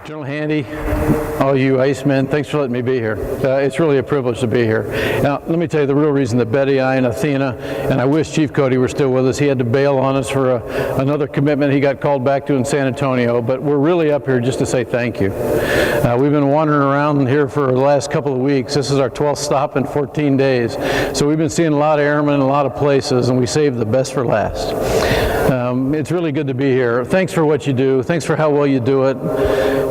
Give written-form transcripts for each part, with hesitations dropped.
General Handy, all you Icemen, thanks for letting me be here. It's really a privilege to be here. Now, let me tell you the real reason that Betty, I, and Athena, and I wish Chief Cody were still with us. He had to bail on us for another commitment he got called back to in San Antonio, but we're really up here just to say thank you. We've been wandering around here for the last couple of weeks. This is our 12th stop in 14 days. So we've been seeing a lot of airmen in a lot of places, and we saved the best for last. It's really good to be here. Thanks for what you do. Thanks for how well you do it.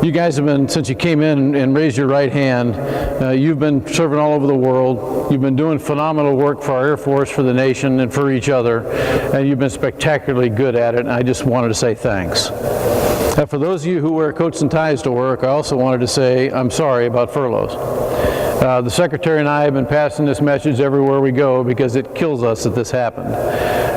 You guys have been, since you came in and raised your right hand, you've been serving all over the world. You've been doing phenomenal work for our Air Force, for the nation, and for each other. And you've been spectacularly good at it, and I just wanted to say thanks. For those of you who wear coats and ties to work, I also wanted to say I'm sorry about furloughs. The Secretary and I have been passing this message everywhere we go because it kills us that this happened.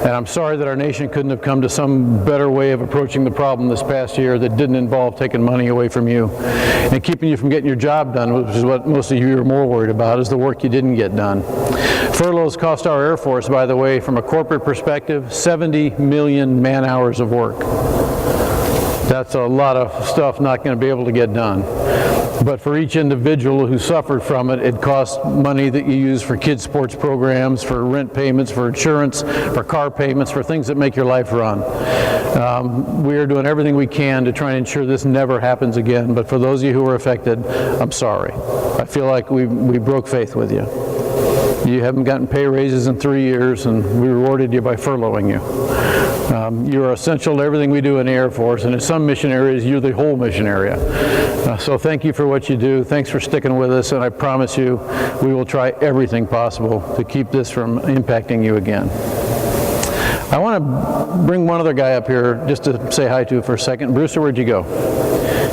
And I'm sorry that our nation couldn't have come to some better way of approaching the problem this past year that didn't involve taking money away from you and keeping you from getting your job done, which is what most of you are more worried about, is the work you didn't get done. Furloughs cost our Air Force, by the way, from a corporate perspective, 70 million man-hours of work. That's a lot of stuff not going to be able to get done. But for each individual who suffered from it, it costs money that you use for kids' sports programs, for rent payments, for insurance, for car payments, for things that make your life run. We are doing everything we can to try and ensure this never happens again. But for those of you who are affected, I'm sorry. I feel like we broke faith with you. You haven't gotten pay raises in 3 years, and we rewarded you by furloughing you. You are essential to everything we do in the Air Force, and in some mission areas, you're the whole mission area. So thank you for what you do. Thanks for sticking with us, and I promise you we will try everything possible to keep this from impacting you again. I want to bring one other guy up here just to say hi to for a second. Brewster, where'd you go?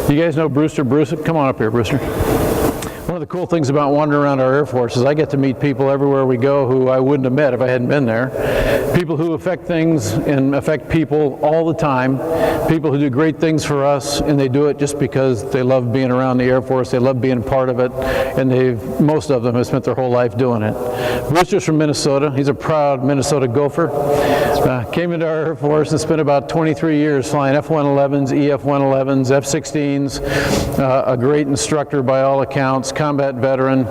You guys know Brewster? Brewster, come on up here, Brewster. One of the cool things about wandering around our Air Force is I get to meet people everywhere we go who I wouldn't have met if I hadn't been there. People who affect things and affect people all the time. People who do great things for us, and they do it just because they love being around the Air Force, they love being a part of it, and most of them have spent their whole life doing it. Brewster's from Minnesota. He's a proud Minnesota Gopher. Came into our Air Force and spent about 23 years flying F-111s, EF-111s, F-16s, a great instructor by all accounts, combat veteran.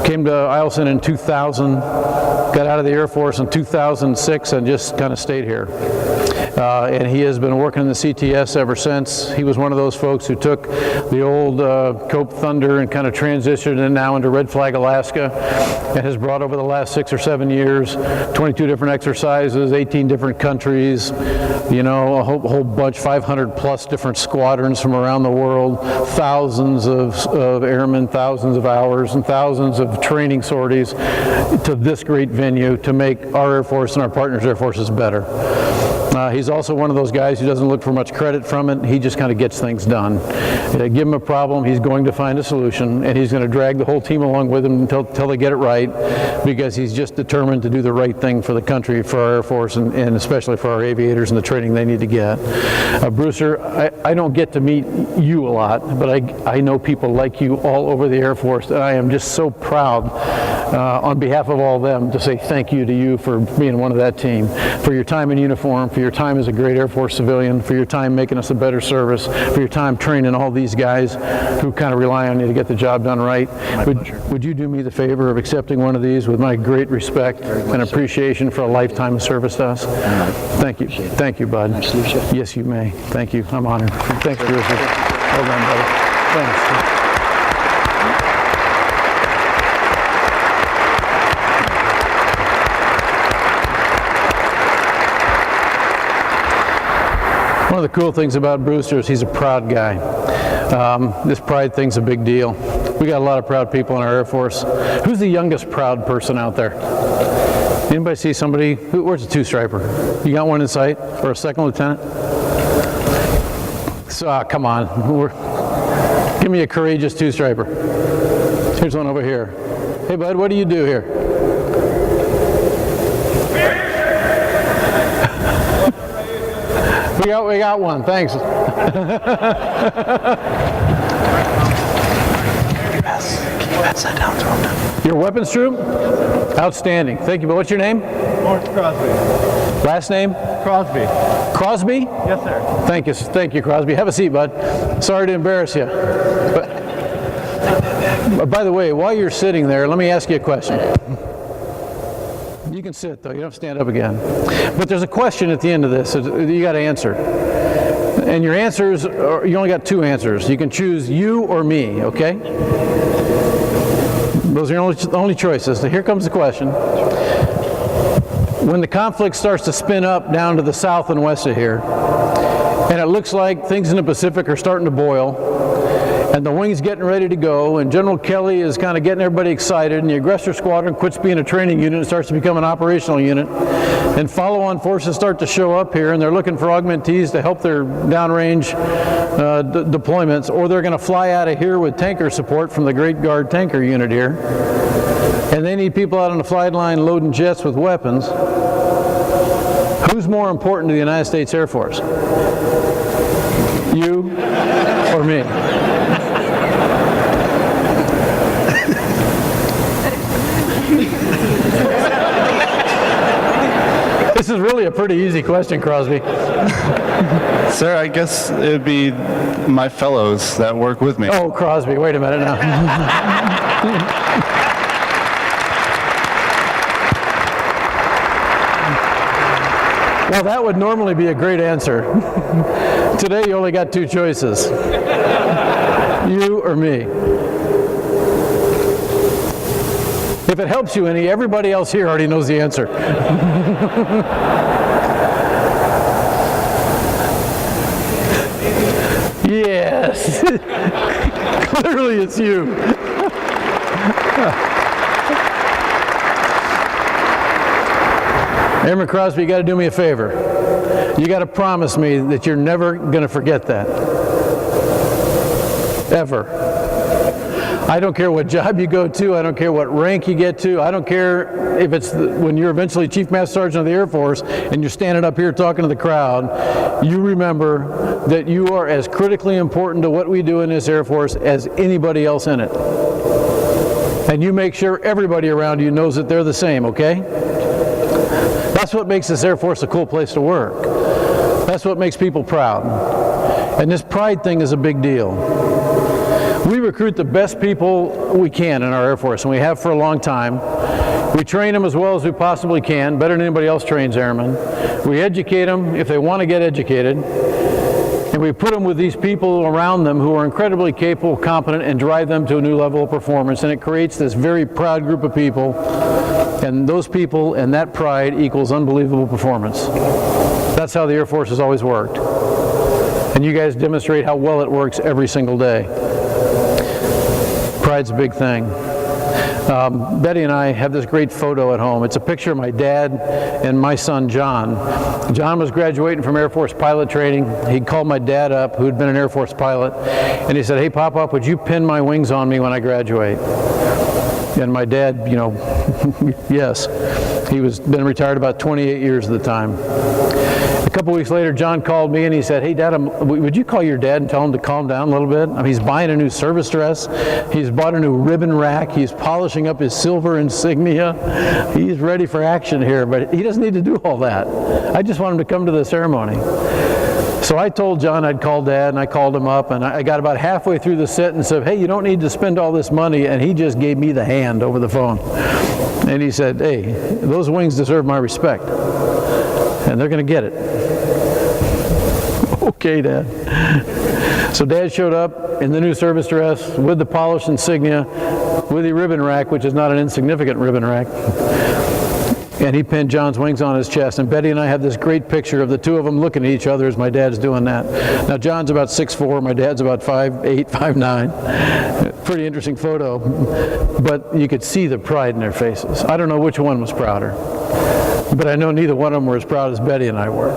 Came to Eielson in 2000, got out of the Air Force in 2006 and just kind of stayed here. And he has been working in the CTS ever since. He was one of those folks who took the old Cope Thunder and kind of transitioned it now into Red Flag Alaska, and has brought over the last 6 or 7 years 22 different exercises, 18 different countries, you know, a whole bunch, 500 plus different squadrons from around the world, thousands of airmen, thousands of hours, and thousands of training sorties to this great venue to make our Air Force and our partners' Air Forces better. He's also one of those guys who doesn't look for much credit from it. He just kind of gets things done. Give him a problem, he's going to find a solution, and he's going to drag the whole team along with him until they get it right, because he's just determined to do the right thing for the country, for our Air Force, and especially for our aviators and the training they need to get. Brewster, I don't get to meet you a lot, but I know people like you all over the Air Force, and I am just so proud on behalf of all of them to say thank you to you for being one of that team, for your time in uniform, for your time as a great Air Force civilian, for your time making us a better service, for your time training all these guys who kind of rely on you to get the job done right. Would you do me the favor of accepting one of these with my great respect and appreciation for a lifetime of service to us? Thank you. Thank you, bud. Yes, you may. Thank you. I'm honored. Thanks, Bruce. Well done, buddy. Thanks. One of the cool things about Brewster is he's a proud guy. This pride thing's a big deal. We got a lot of proud people in our Air Force. Who's the youngest proud person out there? Anybody see somebody? Where's a two-striper? You got one in sight? Or a second lieutenant? So, come on. Give me a courageous two-striper. Here's one over here. Hey, bud, what do you do here? We got one, thanks. Pass that down to him. Your weapons troop? Outstanding. Thank you. But what's your name? Lawrence Crosby. Last name? Crosby. Crosby? Yes, sir. Thank you, Crosby. Have a seat, bud. Sorry to embarrass you. But by the way, while you're sitting there, let me ask you a question. You can sit, though. You don't have to stand up again. But there's a question at the end of this that you got to answer. And your answers, you only got two answers. You can choose you or me, okay? Those are the only choices. So here comes the question. When the conflict starts to spin up down to the south and west of here, and it looks like things in the Pacific are starting to boil, and the wing's getting ready to go, and General Kelly is kind of getting everybody excited, and the aggressor squadron quits being a training unit and starts to become an operational unit, and follow-on forces start to show up here, and they're looking for augmentees to help their downrange deployments, or they're going to fly out of here with tanker support from the Great Guard tanker unit here, and they need people out on the flight line loading jets with weapons. Who's more important to the United States Air Force? You or me? This is really a pretty easy question, Crosby. Sir, I guess it would be my fellows that work with me. Oh, Crosby, wait a minute now. Well, that would normally be a great answer. Today you only got two choices. You or me. If it helps you any, everybody else here already knows the answer. Yes. Clearly it's you. Airman Crosby, you got to do me a favor. You got to promise me that you're never going to forget that. Ever. I don't care what job you go to. I don't care what rank you get to. I don't care if it's when you're eventually Chief Master Sergeant of the Air Force and you're standing up here talking to the crowd. You remember that you are as critically important to what we do in this Air Force as anybody else in it. And you make sure everybody around you knows that they're the same, okay? That's what makes this Air Force a cool place to work. That's what makes people proud. And this pride thing is a big deal. We recruit the best people we can in our Air Force, and we have for a long time. We train them as well as we possibly can, better than anybody else trains airmen. We educate them if they want to get educated, and we put them with these people around them who are incredibly capable, competent, and drive them to a new level of performance, and it creates this very proud group of people, and those people and that pride equals unbelievable performance. That's how the Air Force has always worked, and you guys demonstrate how well it works every single day. Pride's a big thing. Betty and I have this great photo at home. It's a picture of my dad and my son John. John was graduating from Air Force pilot training. He called my dad up, who'd been an Air Force pilot, and he said, "Hey, Pop-Up, would you pin my wings on me when I graduate?" And my dad, you know, yes. He was been retired about 28 years at the time. A couple weeks later, John called me and he said, "Hey, Dad, would you call your dad and tell him to calm down a little bit? I mean, he's buying a new service dress. He's bought a new ribbon rack. He's polishing up his silver insignia. He's ready for action here, but he doesn't need to do all that. I just want him to come to the ceremony." So I told John I'd call Dad, and I called him up, and I got about halfway through the set and said, "Hey, you don't need to spend all this money," and he just gave me the hand over the phone. And he said, "Hey, those wings deserve my respect, and they're going to get it." Okay, Dad. So Dad showed up in the new service dress with the polished insignia, with the ribbon rack, which is not an insignificant ribbon rack. And he pinned John's wings on his chest. And Betty and I have this great picture of the two of them looking at each other as my dad's doing that. Now, John's about 6'4", my dad's about 5'8", 5'9". Pretty interesting photo. But you could see the pride in their faces. I don't know which one was prouder. But I know neither one of them were as proud as Betty and I were.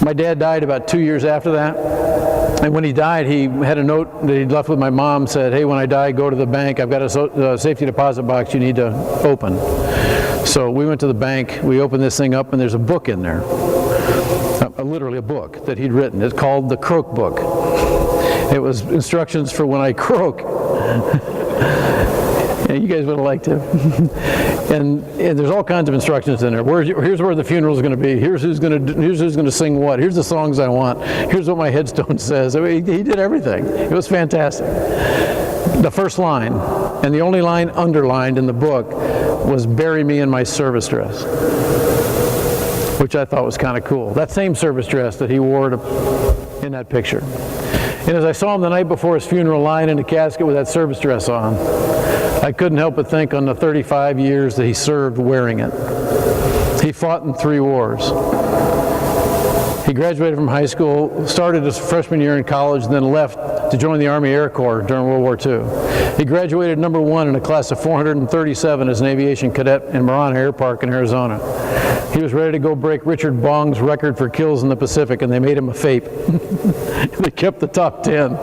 My dad died about 2 years after that. And when he died, he had a note that he'd left with my mom, said, "Hey, when I die, go to the bank. I've got a safety deposit box you need to open." So we went to the bank, we opened this thing up, and there's a book in there. Literally a book that he'd written. It's called the Croak Book. It was instructions for when I croak. Yeah, you guys would have liked it. And there's all kinds of instructions in there. Here's where the funeral is going to be. Here's who's going to sing what. Here's the songs I want. Here's what my headstone says. I mean, he did everything. It was fantastic. The first line, and the only line underlined in the book, was "Bury me in my service dress," which I thought was kind of cool. That same service dress that he wore in that picture. And as I saw him the night before his funeral, lying in a casket with that service dress on, I couldn't help but think on the 35 years that he served wearing it. He fought in 3 wars. He graduated from high school, started his freshman year in college, then left to join the Army Air Corps during World War II. He graduated #1 in a class of 437 as an aviation cadet in Marana Air Park in Arizona. He was ready to go break Richard Bong's record for kills in the Pacific, and they made him a FAPE. They kept the top 10.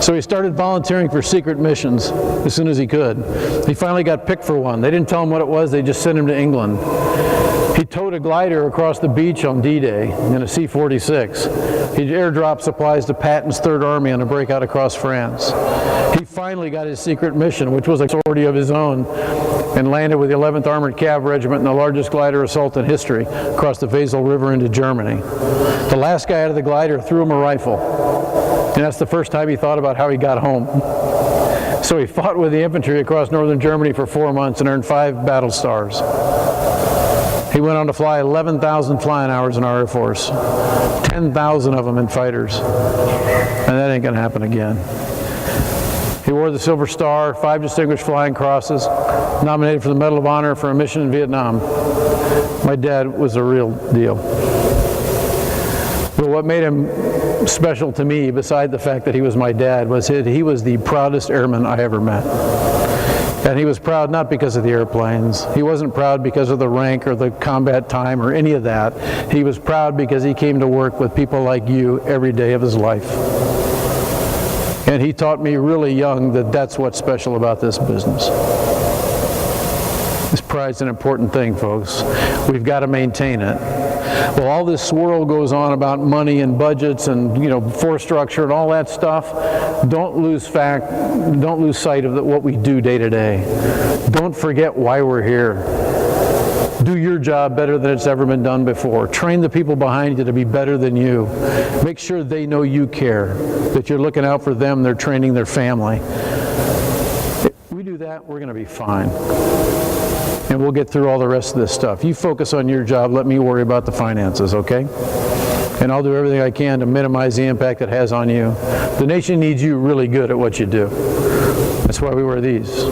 So he started volunteering for secret missions as soon as he could. He finally got picked for one. They didn't tell him what it was, they just sent him to England. He towed a glider across the beach on D-Day in a C-46. He airdropped supplies to Patton's Third Army on a breakout across France. He finally got his secret mission, which was a sortie of his own, and landed with the 11th Armored Cav Regiment in the largest glider assault in history across the Vesel River into Germany. The last guy out of the glider threw him a rifle, and that's the first time he thought about how he got home. So he fought with the infantry across northern Germany for 4 months and earned 5 battle stars. He went on to fly 11,000 flying hours in our Air Force, 10,000 of them in fighters, and that ain't gonna happen again. He wore the Silver Star, 5 Distinguished Flying Crosses, nominated for the Medal of Honor for a mission in Vietnam. My dad was a real deal. But what made him special to me, beside the fact that he was my dad, was that he was the proudest airman I ever met. And he was proud not because of the airplanes. He wasn't proud because of the rank or the combat time or any of that. He was proud because he came to work with people like you every day of his life. And he taught me really young that that's what's special about this business. This pride's an important thing, folks. We've got to maintain it. Well, all this swirl goes on about money and budgets and, force structure and all that stuff. Don't lose sight of what we do day to day. Don't forget why we're here. Do your job better than it's ever been done before. Train the people behind you to be better than you. Make sure they know you care, that you're looking out for them, they're training their family. If we do that, we're going to be fine. And we'll get through all the rest of this stuff. You focus on your job, let me worry about the finances, okay? And I'll do everything I can to minimize the impact it has on you. The nation needs you really good at what you do. That's why we wear these.